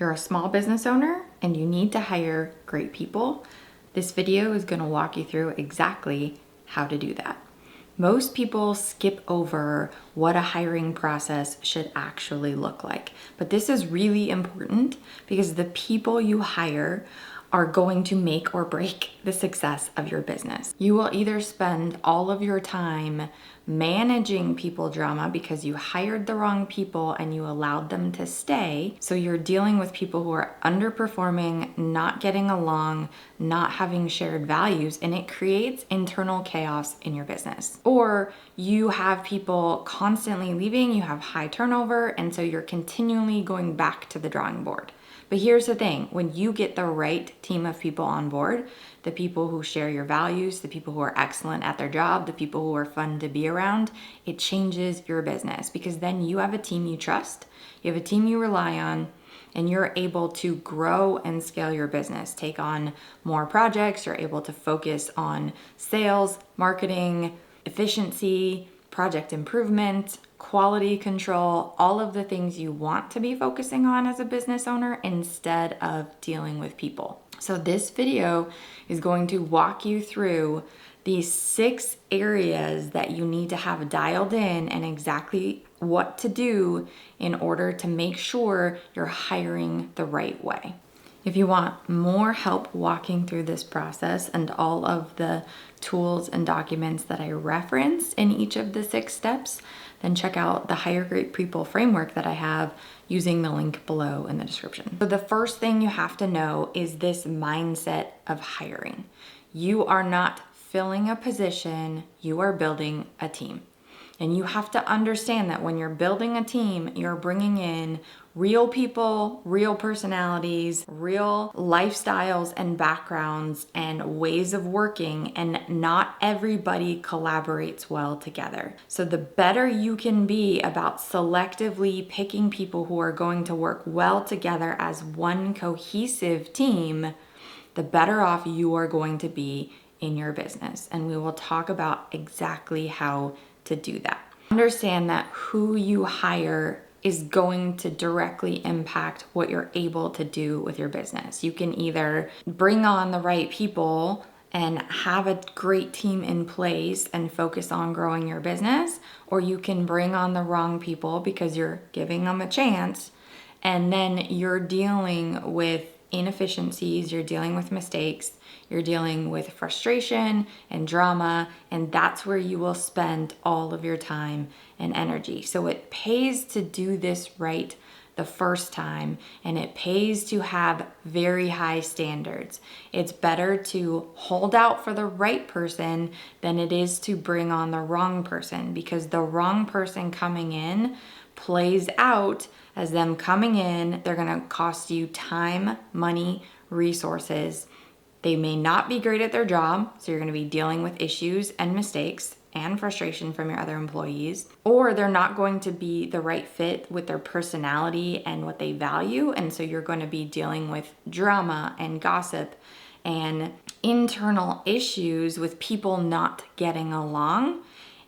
You're a small business owner and you need to hire great people. This video is going to walk you through exactly how to do that. Most people skip over what a hiring process should actually look like. But this is really important because the people you hire are going to make or break the success of your business. You will either spend all of your time managing people drama because you hired the wrong people and you allowed them to stay. So you're dealing with people who are underperforming, not getting along, not having shared values, and it creates internal chaos in your business. Or you have people constantly leaving, you have high turnover, and so you're continually going back to the drawing board. But here's the thing, when you get the right team of people on board, the people who share your values, the people who are excellent at their job, the people who are fun to be around, it changes your business because then you have a team you trust, you have a team you rely on, and you're able to grow and scale your business, take on more projects, you're able to focus on sales, marketing, efficiency, project improvement, quality control, all of the things you want to be focusing on as a business owner instead of dealing with people. So this video is going to walk you through these 6 areas that you need to have dialed in and exactly what to do in order to make sure you're hiring the right way. If you want more help walking through this process and all of the tools and documents that I reference in each of the 6 steps, then check out the Hire Great People framework that I have using the link below in the description. So the first thing you have to know is this mindset of hiring. You are not filling a position, you are building a team. And you have to understand that when you're building a team, you're bringing in real people, real personalities, real lifestyles and backgrounds and ways of working, and not everybody collaborates well together. So the better you can be about selectively picking people who are going to work well together as one cohesive team, the better off you are going to be in your business. And we will talk about exactly how to do that. Understand that who you hire is going to directly impact what you're able to do with your business. You can either bring on the right people and have a great team in place and focus on growing your business, or you can bring on the wrong people because you're giving them a chance and then you're dealing with inefficiencies, you're dealing with mistakes, you're dealing with frustration and drama, and that's where you will spend all of your time and energy. So it pays to do this right the first time, and it pays to have very high standards. It's better to hold out for the right person than it is to bring on the wrong person, because the wrong person coming in plays out as them coming in. They're gonna cost you time, money, resources. They may not be great at their job, so you're gonna be dealing with issues and mistakes and frustration from your other employees, or they're not going to be the right fit with their personality and what they value, and so you're going to be dealing with drama and gossip and internal issues with people not getting along.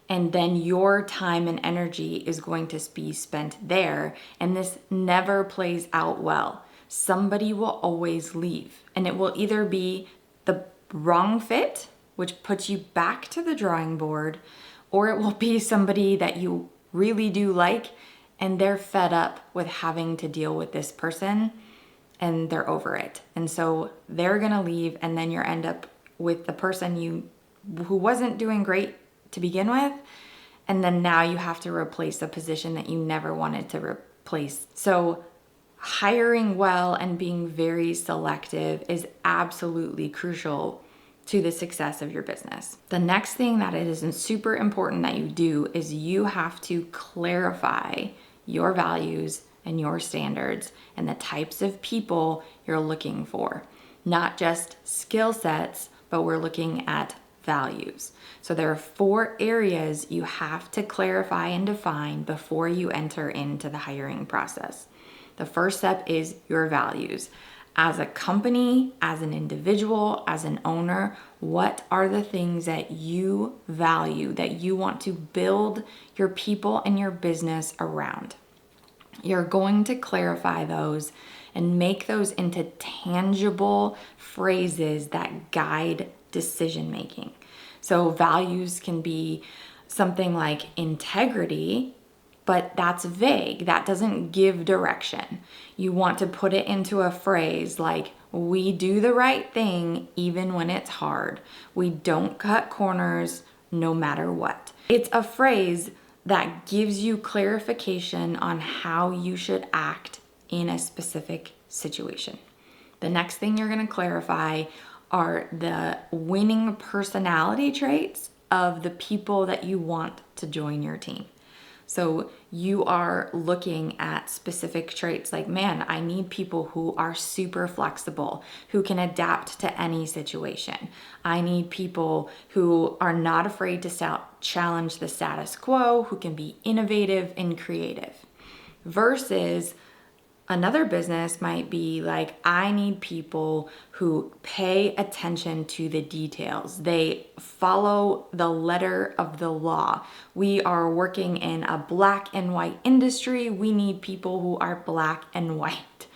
And then your time and energy is going to be spent there. And this never plays out well. Somebody will always leave. And it will either be the wrong fit, which puts you back to the drawing board, or it will be somebody that you really do like and they're fed up with having to deal with this person and they're over it. And so they're gonna leave, and then you end up with the person who wasn't doing great to begin with, and then now you have to replace a position that you never wanted to replace. So hiring well and being very selective is absolutely crucial to the success of your business. The next thing that it is super important that you do is you have to clarify your values and your standards and the types of people you're looking for. Not just skill sets, but we're looking at values. So there are 4 areas you have to clarify and define before you enter into the hiring process. The first step is your values. As a company, as an individual, as an owner, what are the things that you value, that you want to build your people and your business around? You're going to clarify those and make those into tangible phrases that guide decision making. So values can be something like integrity, but that's vague. That doesn't give direction. You want to put it into a phrase like, we do the right thing even when it's hard. We don't cut corners no matter what. It's a phrase that gives you clarification on how you should act in a specific situation. The next thing you're going to clarify are the winning personality traits of the people that you want to join your team. So you are looking at specific traits like, man, I need people who are super flexible, who can adapt to any situation. I need people who are not afraid to challenge the status quo, who can be innovative and creative. Versus another business might be like, I need people who pay attention to the details. They follow the letter of the law. We are working in a black and white industry. We need people who are black and white.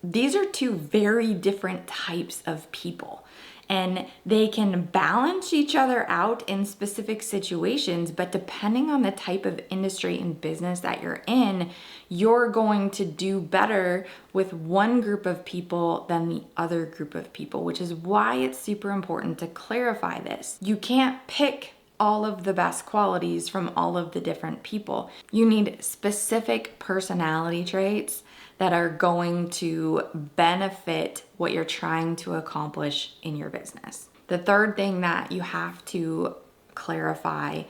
These are two very different types of people. And they can balance each other out in specific situations, but depending on the type of industry and business that you're in, you're going to do better with one group of people than the other group of people, which is why it's super important to clarify this. You can't pick all of the best qualities from all of the different people. You need specific personality traits that are going to benefit what you're trying to accomplish in your business. The third thing that you have to clarify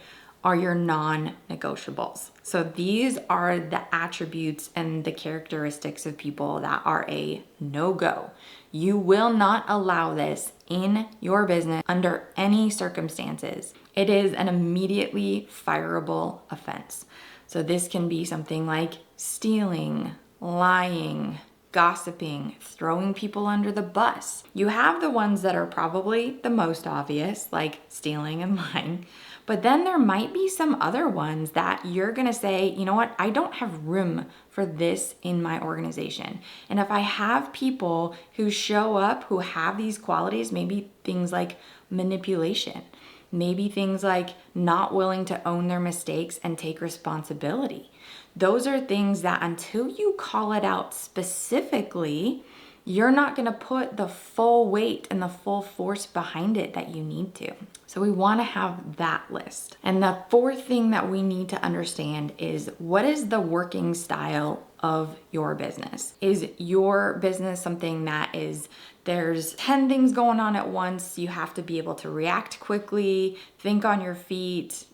are your non-negotiables. So these are the attributes and the characteristics of people that are a no-go. You will not allow this in your business under any circumstances. It is an immediately fireable offense. So this can be something like stealing, lying, gossiping, throwing people under the bus. You have the ones that are probably the most obvious, like stealing and lying, but then there might be some other ones that you're gonna say, you know what, I don't have room for this in my organization. And if I have people who show up who have these qualities, maybe things like manipulation, maybe things like not willing to own their mistakes and take responsibility. Those are things that until you call it out specifically, you're not going to put the full weight and the full force behind it that you need to. So we want to have that list. And the fourth thing that we need to understand is, what is the working style of your business? Is your business something that is, there's 10 things going on at once, you have to be able to react quickly, think on your feet,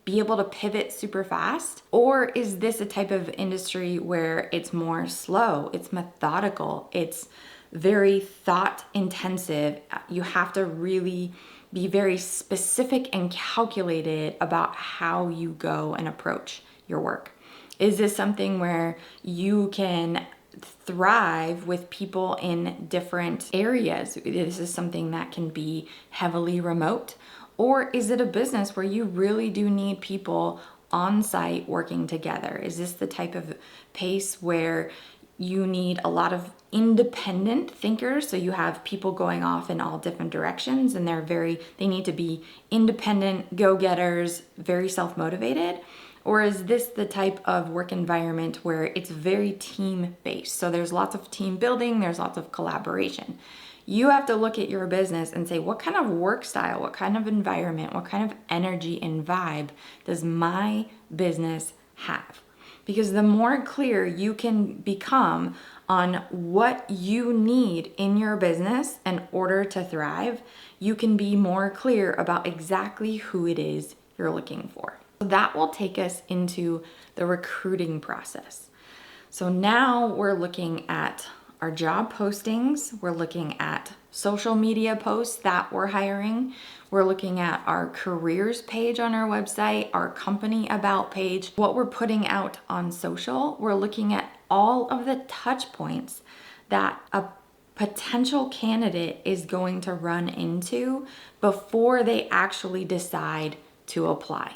be able to pivot super fast? Or is this a type of industry where it's more slow, it's methodical, it's very thought intensive? You have to really be very specific and calculated about how you go and approach your work. Is this something where you can thrive with people in different areas? This is something that can be heavily remote. Or is it a business where you really do need people on site working together? Is this the type of pace where you need a lot of independent thinkers? So you have people going off in all different directions and they need to be independent go-getters, very self-motivated? Or is this the type of work environment where it's very team-based? So there's lots of team building, there's lots of collaboration. You have to look at your business and say, what kind of work style, what kind of environment, what kind of energy and vibe does my business have? Because the more clear you can become on what you need in your business in order to thrive, you can be more clear about exactly who it is you're looking for. So that will take us into the recruiting process. So now we're looking at our job postings, we're looking at social media posts that we're hiring, we're looking at our careers page on our website, our company about page, what we're putting out on social. We're looking at all of the touch points that a potential candidate is going to run into before they actually decide to apply.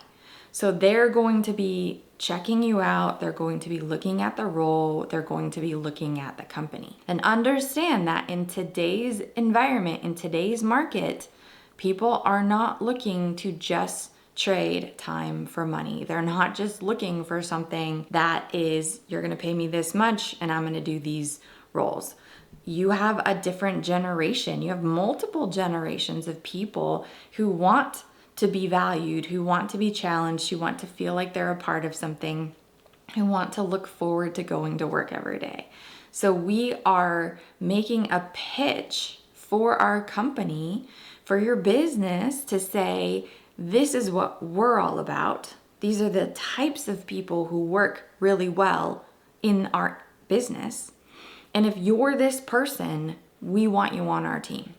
So they're going to be checking you out, they're going to be looking at the role, they're going to be looking at the company. And understand that in today's environment, in today's market, people are not looking to just trade time for money. They're not just looking for something that is, you're gonna pay me this much and I'm gonna do these roles. You have a different generation. You have multiple generations of people who want to be valued, who want to be challenged, who want to feel like they're a part of something, who want to look forward to going to work every day. So we are making a pitch for our company, for your business, to say, this is what we're all about. These are the types of people who work really well in our business. And if you're this person, we want you on our team.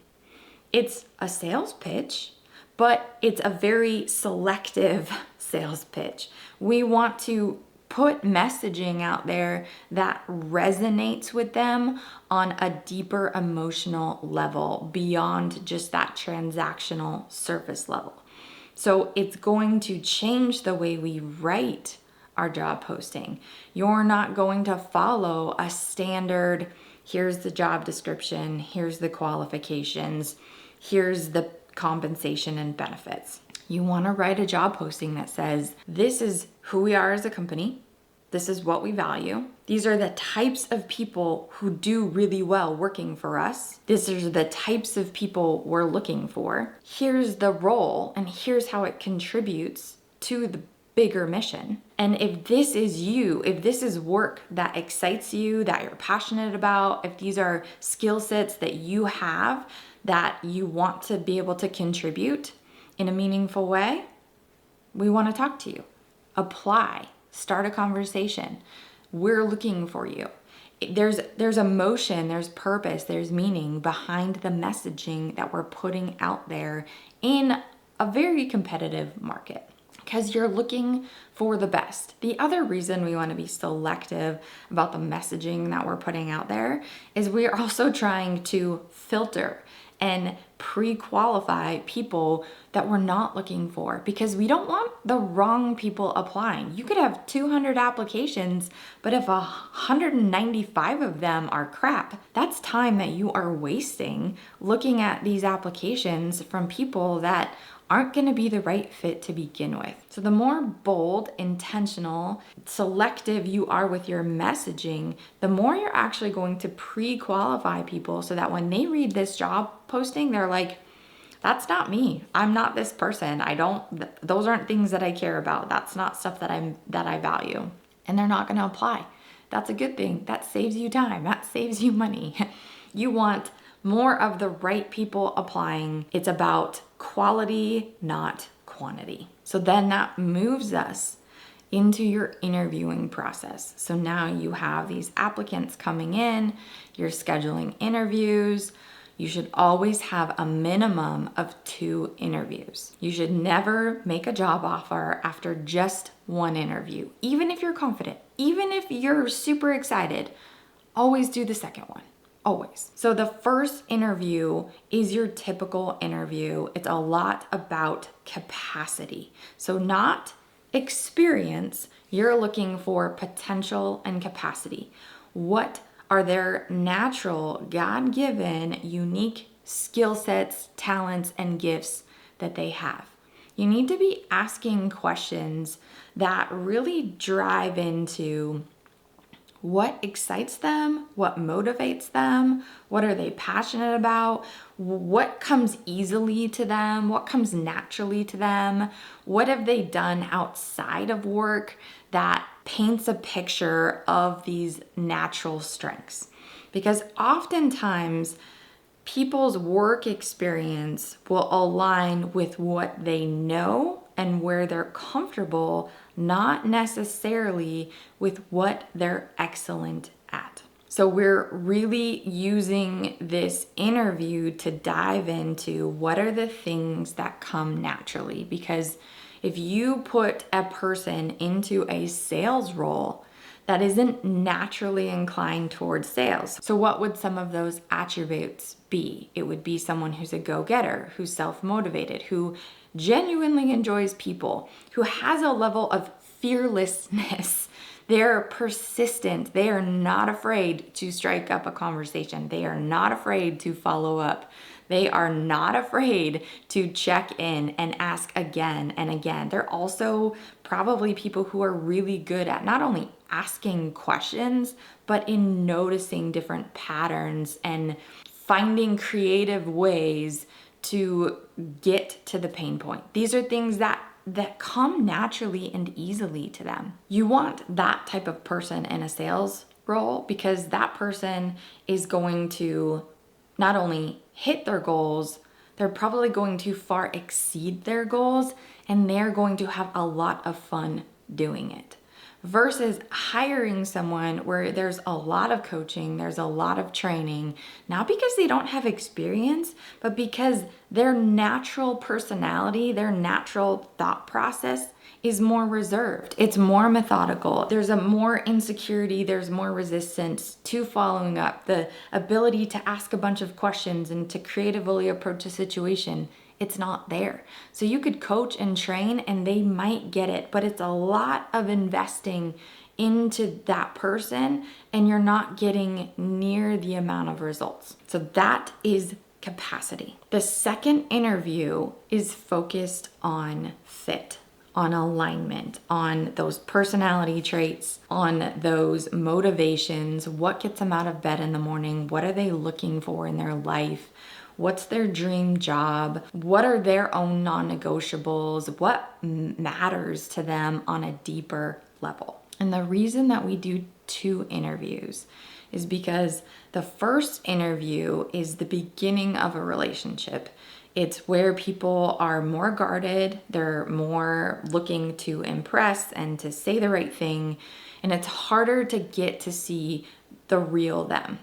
It's a sales pitch, but it's a very selective sales pitch. We want to put messaging out there that resonates with them on a deeper emotional level beyond just that transactional surface level. So it's going to change the way we write our job posting. You're not going to follow a standard, here's the job description, here's the qualifications, here's the compensation and benefits. You want to write a job posting that says, this is who we are as a company. This is what we value. These are the types of people who do really well working for us. These are the types of people we're looking for. Here's the role, and here's how it contributes to the bigger mission. And if this is you, if this is work that excites you, that you're passionate about, if these are skill sets that you have that you want to be able to contribute in a meaningful way, we want to talk to you. Apply. Start a conversation. We're looking for you. There's emotion, there's purpose, there's meaning behind the messaging that we're putting out there in a very competitive market, because you're looking for the best. The other reason we want to be selective about the messaging that we're putting out there is we're also trying to filter and pre-qualify people that we're not looking for, because we don't want the wrong people applying. You could have 200 applications, but if 195 of them are crap, that's time that you are wasting looking at these applications from people that aren't going to be the right fit to begin with. So the more bold, intentional, selective you are with your messaging, the more you're actually going to pre-qualify people so that when they read this job posting, they're like, that's not me. I'm not this person. Those aren't things that I care about. That's not stuff that I value. And they're not going to apply. That's a good thing. That saves you time. That saves you money. You want more of the right people applying. It's about quality, not quantity. So then that moves us into your interviewing process. So now you have these applicants coming in, you're scheduling interviews. You should always have a minimum of 2 interviews. You should never make a job offer after just 1 interview. Even if you're confident, even if you're super excited, always do the second one. Always. So the first interview is your typical interview. It's a lot about capacity. So not experience, you're looking for potential and capacity. What are their natural, God-given, unique skill sets, talents, and gifts that they have? You need to be asking questions that really drive into what excites them, what motivates them, what are they passionate about, what comes easily to them, what comes naturally to them, what have they done outside of work that paints a picture of these natural strengths. Because oftentimes people's work experience will align with what they know and where they're comfortable, not necessarily with what they're excellent at. So we're really using this interview to dive into what are the things that come naturally. Because if you put a person into a sales role that isn't naturally inclined towards sales, so what would some of those attributes be? It would be someone who's a go-getter, who's self-motivated, who genuinely enjoys people, who has a level of fearlessness. They're persistent. They are not afraid to strike up a conversation. They are not afraid to follow up. They are not afraid to check in and ask again and again. They're also probably people who are really good at not only asking questions, but in noticing different patterns and finding creative ways to get to the pain point. These are things that come naturally and easily to them. You want that type of person in a sales role because that person is going to not only hit their goals, they're probably going to far exceed their goals, and they're going to have a lot of fun doing it. Versus hiring someone where there's a lot of coaching, there's a lot of training, not because they don't have experience, but because their natural personality, their natural thought process is more reserved. It's more methodical. There's a more insecurity, there's more resistance to following up, the ability to ask a bunch of questions and to creatively approach a situation. It's not there. So you could coach and train and they might get it, but it's a lot of investing into that person and you're not getting near the amount of results. So that is capacity. The second interview is focused on fit, on alignment, on those personality traits, on those motivations. What gets them out of bed in the morning? What are they looking for in their life? What's their dream job? What are their own non-negotiables? What matters to them on a deeper level? And the reason that we do 2 interviews is because the first interview is the beginning of a relationship. It's where people are more guarded, they're more looking to impress and to say the right thing, and it's harder to get to see the real them.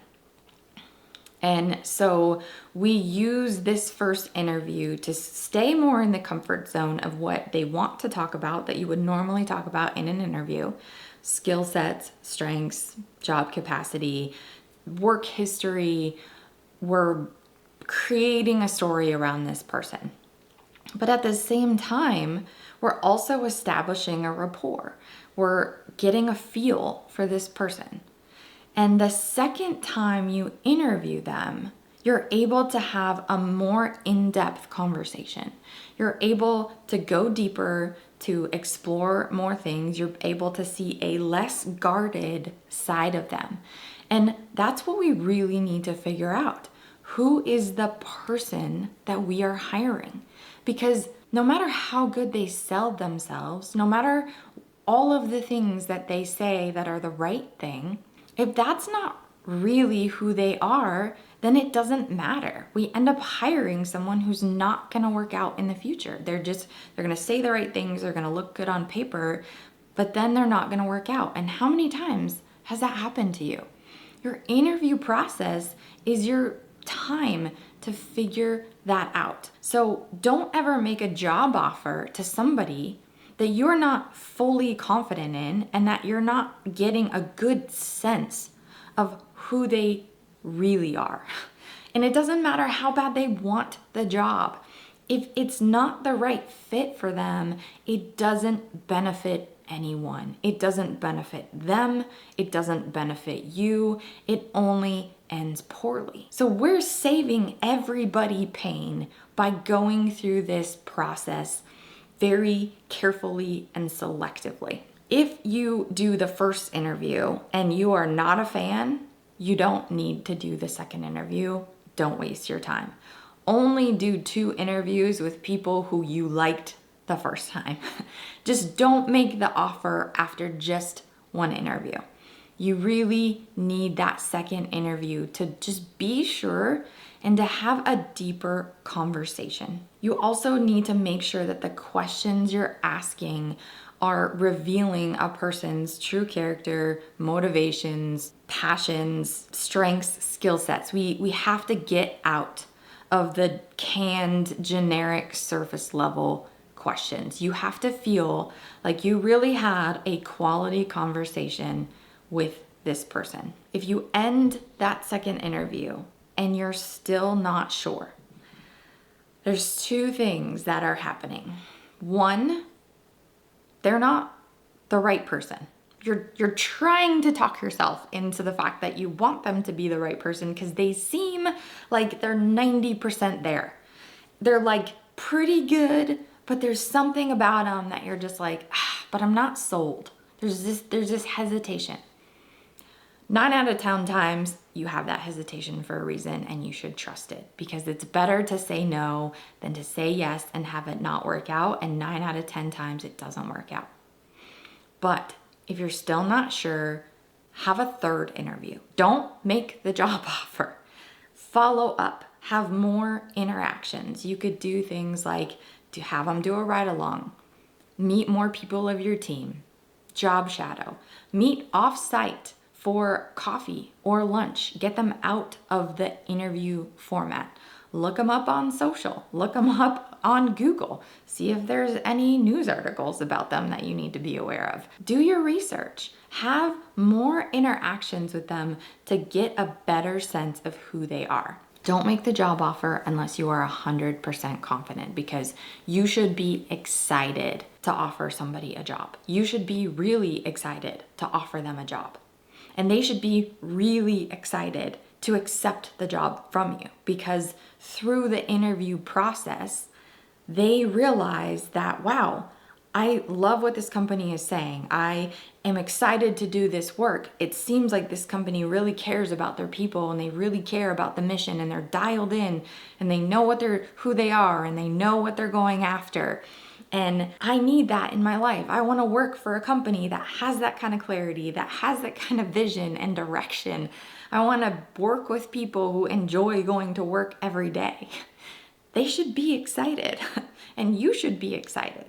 And so we use this first interview to stay more in the comfort zone of what they want to talk about that you would normally talk about in an interview: skill sets, strengths, job capacity, work history. We're creating a story around this person. But at the same time, we're also establishing a rapport. We're getting a feel for this person. And the second time you interview them, you're able to have a more in-depth conversation. You're able to go deeper, to explore more things. You're able to see a less guarded side of them. And that's what we really need to figure out. Who is the person that we are hiring? Because no matter how good they sell themselves, no matter all of the things that they say that are the right thing, if that's not really who they are, then it doesn't matter. We end up hiring someone who's not going to work out in the future. They're going to say the right things, they're going to look good on paper, but then they're not going to work out. And how many times has that happened to you? Your interview process is your time to figure that out. So don't ever make a job offer to somebody that you're not fully confident in and that you're not getting a good sense of who they really are. And it doesn't matter how bad they want the job. If it's not the right fit for them, it doesn't benefit anyone. It doesn't benefit them. It doesn't benefit you. It only ends poorly. So we're saving everybody pain by going through this process very carefully and selectively. If you do the first interview and you are not a fan, you don't need to do the second interview. Don't waste your time. Only do 2 interviews with people who you liked the first time. Just don't make the offer after just 1 interview. You really need that second interview to just be sure and to have a deeper conversation. You also need to make sure that the questions you're asking are revealing a person's true character, motivations, passions, strengths, skill sets. We have to get out of the canned, generic, surface level questions. You have to feel like you really had a quality conversation with this person. If you end that second interview and you're still not sure, there's 2 things that are happening. 1, they're not the right person. You're trying to talk yourself into the fact that you want them to be the right person because they seem like they're 90% there. They're like pretty good, but there's something about them that you're just like, but I'm not sold. There's this hesitation. 9 out of 10 times you have that hesitation for a reason, and you should trust it, because it's better to say no than to say yes and have it not work out. And 9 out of 10 times it doesn't work out. But if you're still not sure, have a third interview. Don't make the job offer. Follow up. Have more interactions. You could do things like have them do a ride along, meet more people of your team, job shadow, meet off-site for coffee or lunch. Get them out of the interview format. Look them up on social. Look them up on Google. See if there's any news articles about them that you need to be aware of. Do your research. Have more interactions with them to get a better sense of who they are. Don't make the job offer unless you are 100% confident, because you should be excited to offer somebody a job. You should be really excited to offer them a job. And they should be really excited to accept the job from you, because through the interview process, they realize that, wow, I love what this company is saying. I am excited to do this work. It seems like this company really cares about their people, and they really care about the mission, and they're dialed in, and they know who they are, and they know what they're going after. And I need that in my life. I want to work for a company that has that kind of clarity, that has that kind of vision and direction. I want to work with people who enjoy going to work every day. They should be excited, and you should be excited.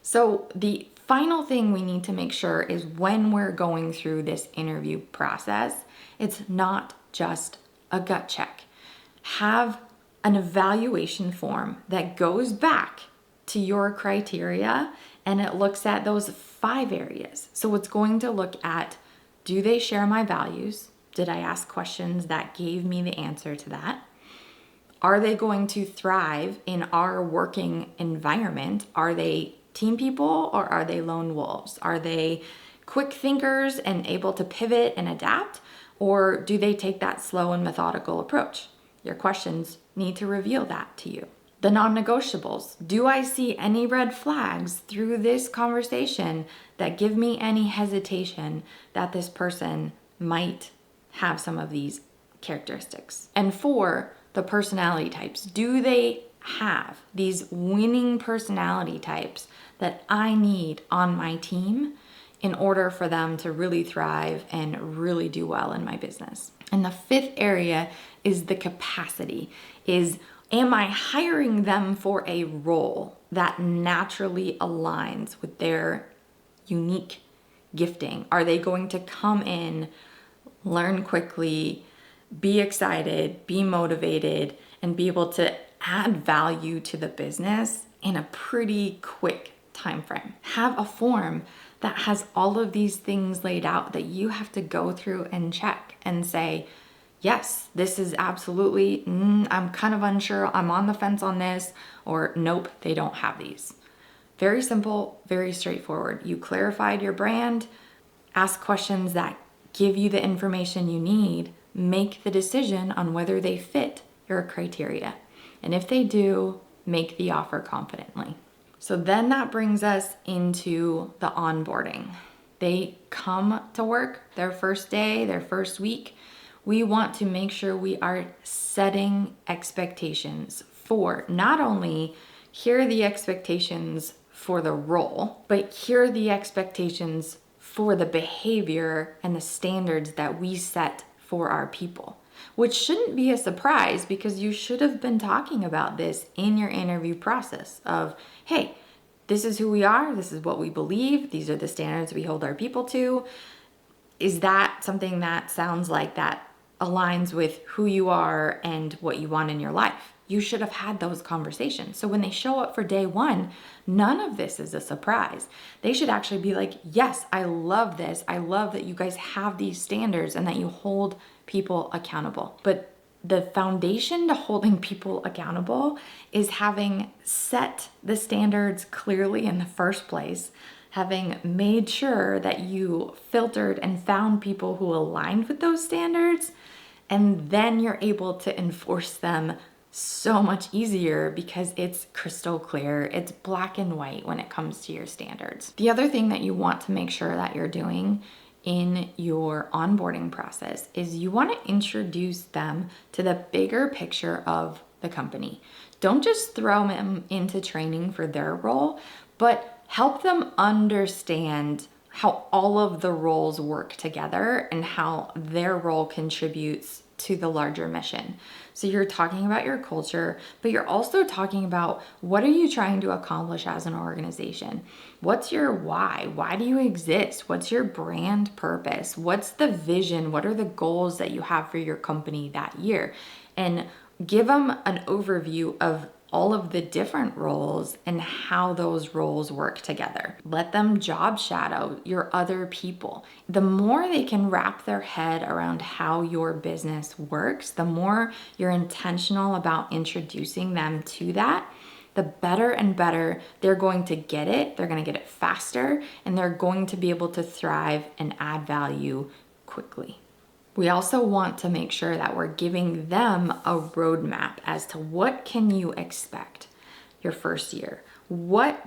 So the final thing we need to make sure is, when we're going through this interview process, it's not just a gut check. Have an evaluation form that goes back to your criteria, and it looks at those 5 areas. So it's going to look at, do they share my values? Did I ask questions that gave me the answer to that? Are they going to thrive in our working environment? Are they team people, or are they lone wolves? Are they quick thinkers and able to pivot and adapt? Or do they take that slow and methodical approach? Your questions need to reveal that to you. The non-negotiables. Do I see any red flags through this conversation that give me any hesitation that this person might have some of these characteristics? And 4, the personality types. Do they have these winning personality types that I need on my team in order for them to really thrive and really do well in my business? And the 5th area is the capacity. Am I hiring them for a role that naturally aligns with their unique gifting? Are they going to come in, learn quickly, be excited, be motivated, and be able to add value to the business in a pretty quick time frame? Have a form that has all of these things laid out that you have to go through and check and say, yes, this is absolutely, I'm kind of unsure, I'm on the fence on this, or nope, they don't have these. Very simple, very straightforward. You clarified your brand, ask questions that give you the information you need, make the decision on whether they fit your criteria. And if they do, make the offer confidently. So then that brings us into the onboarding. They come to work their first day, their first week. We want to make sure we are setting expectations for not only here are the expectations for the role, but here are the expectations for the behavior and the standards that we set for our people, which shouldn't be a surprise, because you should have been talking about this in your interview process of, hey, this is who we are, this is what we believe, these are the standards we hold our people to. Is that something that sounds like that aligns with who you are and what you want in your life? You should have had those conversations. So when they show up for day 1, none of this is a surprise. They should actually be like, yes, I love this. I love that you guys have these standards and that you hold people accountable. But the foundation to holding people accountable is having set the standards clearly in the first place, having made sure that you filtered and found people who aligned with those standards, and then you're able to enforce them so much easier because it's crystal clear, it's black and white when it comes to your standards. The other thing that you want to make sure that you're doing in your onboarding process is you want to introduce them to the bigger picture of the company. Don't just throw them into training for their role, but help them understand how all of the roles work together and how their role contributes to the larger mission. So you're talking about your culture, but you're also talking about what are you trying to accomplish as an organization? What's your why? Why do you exist? What's your brand purpose? What's the vision? What are the goals that you have for your company that year? And give them an overview of all of the different roles and how those roles work together. Let them job shadow your other people. The more they can wrap their head around how your business works, the more you're intentional about introducing them to that, the better and better they're going to get it. They're going to get it faster, and they're going to be able to thrive and add value quickly. We also want to make sure that we're giving them a roadmap as to what can you expect your first year. What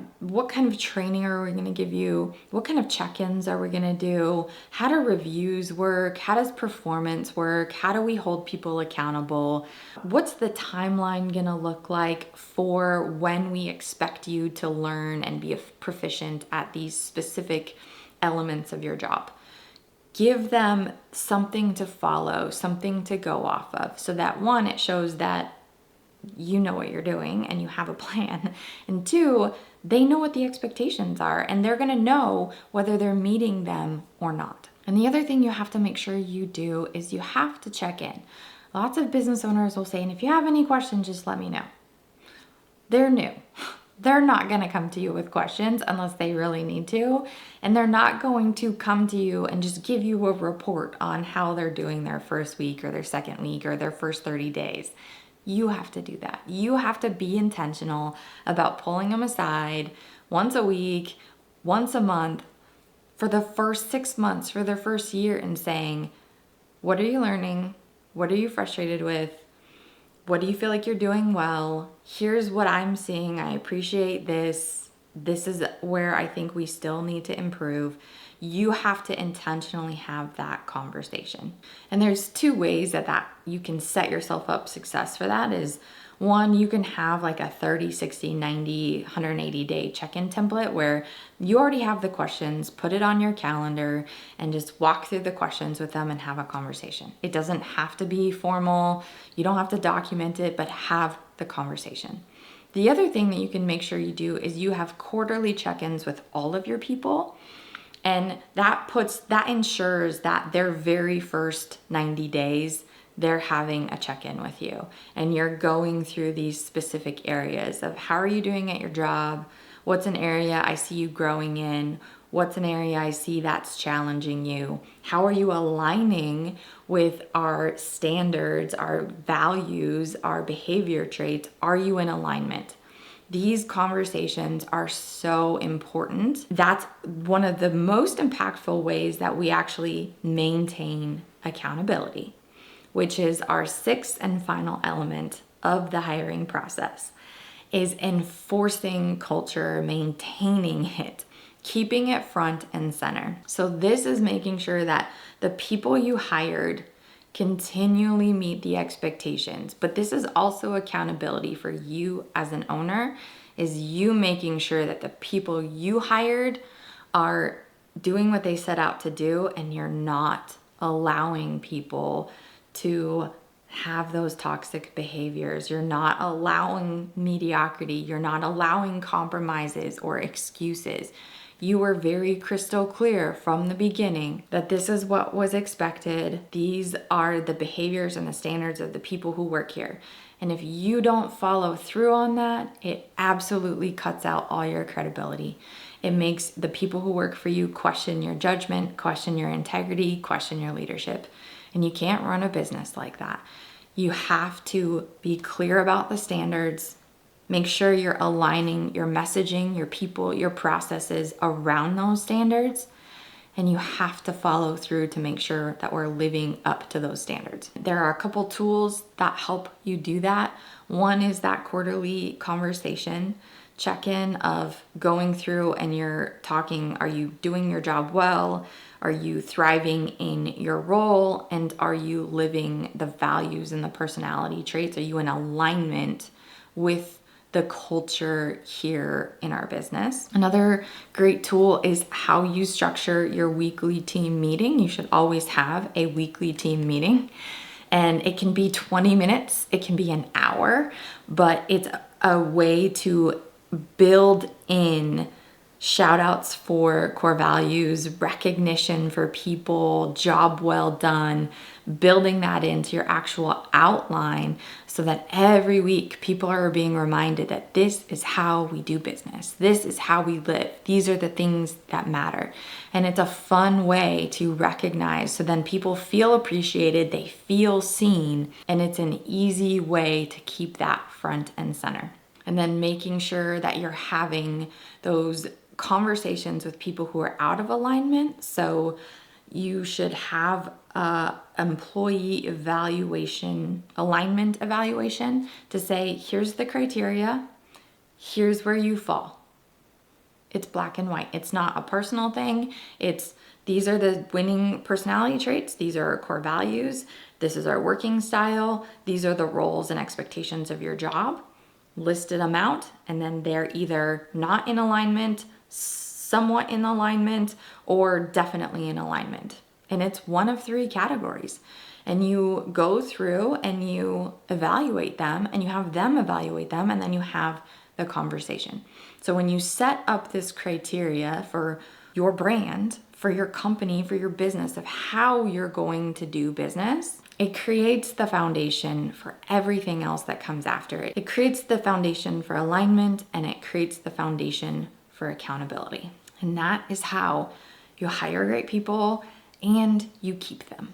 kind of training are we going to give you? What kind of check-ins are we going to do? How do reviews work? How does performance work? How do we hold people accountable? What's the timeline going to look like for when we expect you to learn and be proficient at these specific elements of your job? Give them something to follow, something to go off of, so that one, it shows that you know what you're doing and you have a plan. And two, they know what the expectations are and they're gonna know whether they're meeting them or not. And the other thing you have to make sure you do is you have to check in. Lots of business owners will say, and if you have any questions, just let me know. They're new. They're not going to come to you with questions unless they really need to. And they're not going to come to you and just give you a report on how they're doing their first week or their second week or their first 30 days. You have to do that. You have to be intentional about pulling them aside once a week, once a month, for the first 6 months, for their first year, and saying, what are you learning? What are you frustrated with? What do you feel like you're doing well? Here's what I'm seeing. I appreciate this. This is where I think we still need to improve. You have to intentionally have that conversation. And there's two ways that you can set yourself up success for that is, one, you can have like a 30, 60, 90, 180 day check-in template where you already have the questions, put it on your calendar and just walk through the questions with them and have a conversation. It doesn't have to be formal. You don't have to document it, but have the conversation. The other thing that you can make sure you do is you have quarterly check-ins with all of your people. And that ensures that their very first 90 days, they're having a check-in with you and you're going through these specific areas of how are you doing at your job? What's an area I see you growing in? What's an area I see that's challenging you? How are you aligning with our standards, our values, our behavior traits? Are you in alignment? These conversations are so important. That's one of the most impactful ways that we actually maintain accountability, which is our sixth and final element of the hiring process, is enforcing culture, maintaining it, keeping it front and center. So this is making sure that the people you hired continually meet the expectations, but this is also accountability for you as an owner, is you making sure that the people you hired are doing what they set out to do and you're not allowing people to have those toxic behaviors. You're not allowing mediocrity. You're not allowing compromises or excuses. You were very crystal clear from the beginning that this is what was expected. These are the behaviors and the standards of the people who work here. And if you don't follow through on that, it absolutely cuts out all your credibility. It makes the people who work for you question your judgment, question your integrity, question your leadership. And you can't run a business like that. You have to be clear about the standards, Make sure you're aligning your messaging, your people, your processes around those standards. And you have to follow through to make sure that we're living up to those standards. There are a couple tools that help you do that. One is that quarterly conversation check-in of going through and you're talking, are you doing your job well? Are you thriving in your role? And are you living the values and the personality traits? Are you in alignment with the culture here in our business? Another great tool is how you structure your weekly team meeting. You should always have a weekly team meeting, and it can be 20 minutes, it can be an hour, but it's a way to build in shout outs for core values, recognition for people, job well done, building that into your actual outline so that every week people are being reminded that this is how we do business. This is how we live. These are the things that matter. And it's a fun way to recognize so then people feel appreciated, they feel seen, and it's an easy way to keep that front and center. And then making sure that you're having those conversations with people who are out of alignment. So you should have a employee evaluation, alignment evaluation to say, here's the criteria, here's where you fall. It's black and white. It's not a personal thing. It's these are the winning personality traits. These are our core values. This is our working style. These are the roles and expectations of your job. Listed them out, and then they're either not in alignment, somewhat in alignment, or definitely in alignment. And it's one of three categories. And you go through and you evaluate them, and you have them evaluate them, and then you have the conversation. So when you set up this criteria for your brand, for your company, for your business, of how you're going to do business, it creates the foundation for everything else that comes after it. It creates the foundation for alignment, and it creates the foundation for accountability. And that is how you hire great people and you keep them.